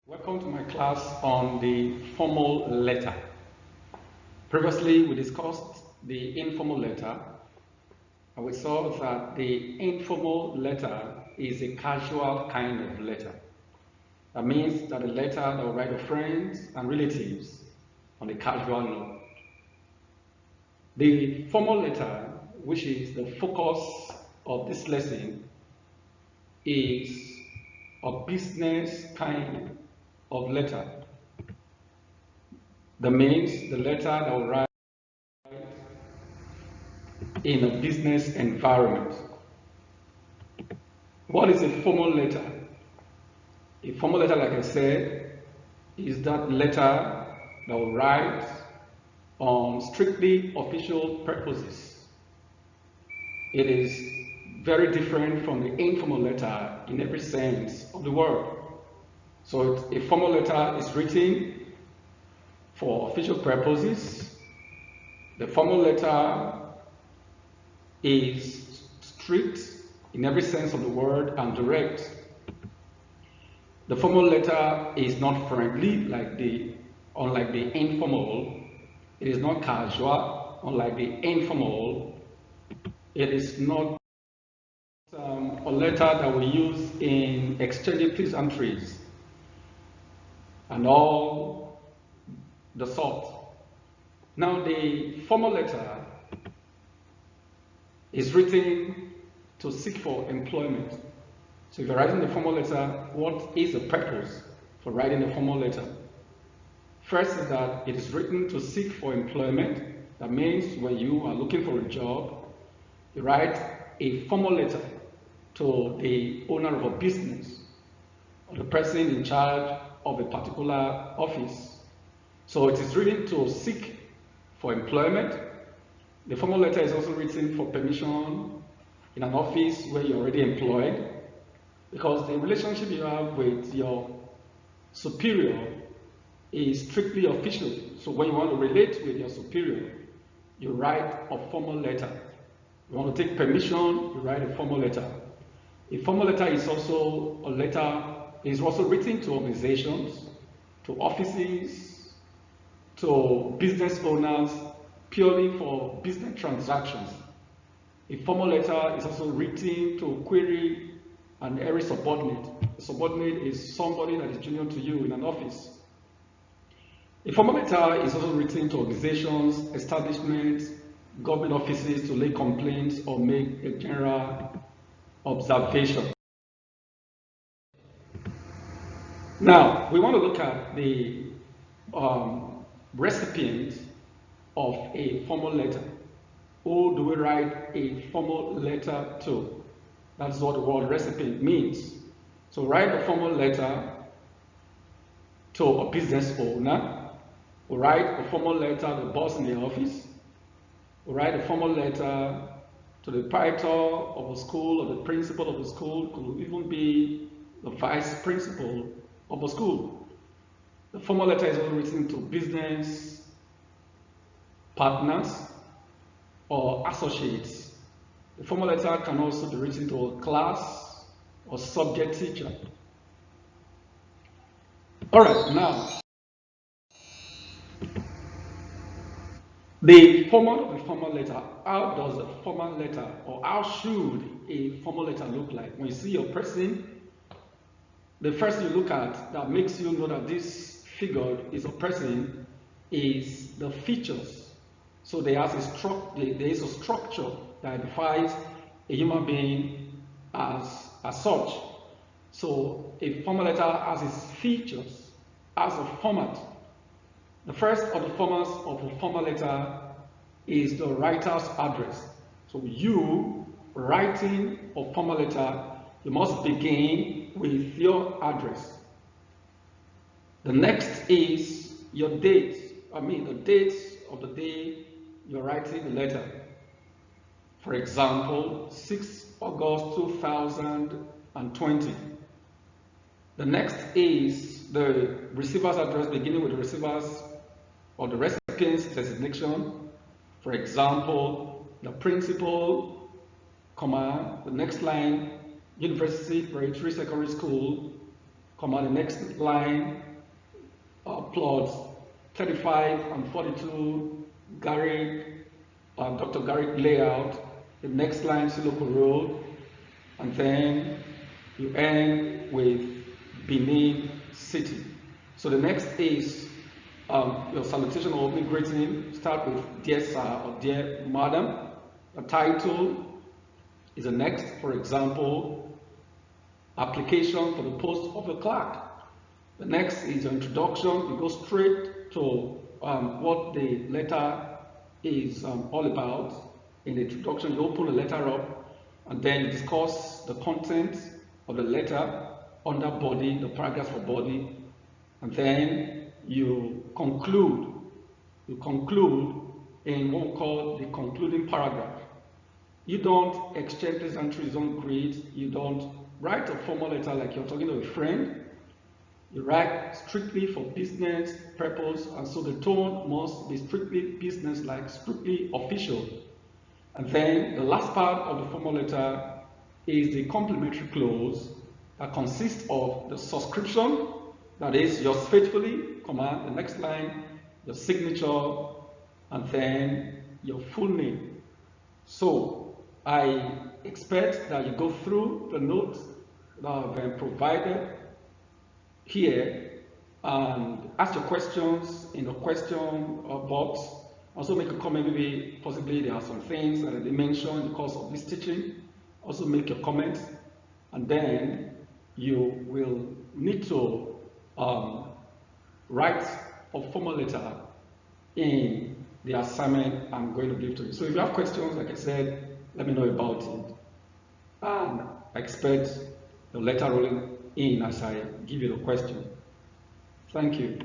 Welcome to my class on the formal letter. Previously, we discussed the informal letter, and we saw that the informal letter is a casual kind of letter. That means that a letter that will write to friends and relatives on a casual note. The formal letter, which is the focus of this lesson, is a business kind of letter. That means the letter that will write in a business environment. What is a formal letter? A formal letter, like I said, is that letter that will write on strictly official purposes. It is very different from the informal letter in every sense of the word. So a formal letter is written for official purposes. The formal letter is strict in every sense of the word and direct. The formal letter is not friendly unlike the informal. It is not casual, unlike the informal. It is not a letter that we use in exchanging pleasantries and all the sort. Now, the formal letter is written to seek for employment. So if you're writing the formal letter, what is the purpose for writing the formal letter? First is that it is written to seek for employment. That means when you are looking for a job, you write a formal letter to the owner of a business or the person in charge of a particular office. So it is written to seek for employment. The formal letter is also written for permission in an office where you're already employed, because the relationship you have with your superior is strictly official. So when you want to relate with your superior, you write a formal letter. You want to take permission, you write a formal letter. A formal letter is also written to organizations, to offices, to business owners, purely for business transactions. A formal letter is also written to query an area subordinate. A subordinate is somebody that is junior to you in an office. A formal letter is also written to organizations, establishments, government offices to lay complaints or make a general observation. Now, we want to look at the recipient of a formal letter. Who do we write a formal letter to? That's what the word recipient means. So write a formal letter to a business owner. We write a formal letter to the boss in the office. We write a formal letter to the proprietor of a school or the principal of a school. It could even be the vice principal of a school. The formal letter is also written to business partners or associates. The formal letter can also be written to a class or subject teacher. All right, now, the format of a formal letter. How does a formal letter, or how should a formal letter look like? When you see your person, the first you look at that makes you know that this figure is a person is the features. So there is a structure that identifies a human being as such. So a formal letter has its features, has a format. The first of the formats of a formal letter is the writer's address. So you writing a formal letter, you must begin with your address. The next is your date. The date of the day you're writing the letter. For example, 6 August 2020. The next is the receiver's address, beginning with the receiver's or the recipient's designation. For example, the principal, the next line, University Preparatory Secondary School, comma, the next line, plots 35 and 42 Garrick, Dr. Garrick layout, the next line, Siloko Road, and then you end with Benin City. So the next is your salutation or opening greeting. Start with Dear Sir or Dear Madam. The title is the next, for example, application for the post of a clerk. The next is your introduction. You go straight to what the letter is all about. In the introduction, you open the letter up and then you discuss the content of the letter under body, the paragraph for body, and then you conclude in what we call the concluding paragraph. You don't exchange pleasantries, don't greet, you don't write a formal letter like you're talking to a friend. You write strictly for business purpose, and so the tone must be strictly business-like, strictly official. And then the last part of the formal letter is the complimentary clause that consists of the subscription, that is yours faithfully, comma, the next line, your signature, and then your full name. So I expect that you go through the notes that have been provided here and ask your questions in the question box. Also make a comment, maybe possibly there are some things that they mentioned in the course of this teaching. Also make your comments, and then you will need to write a formal letter in the assignment I'm going to give to you. So if you have questions, like I said, let me know about it. And I expect the letter rolling in as I give you the question. Thank you.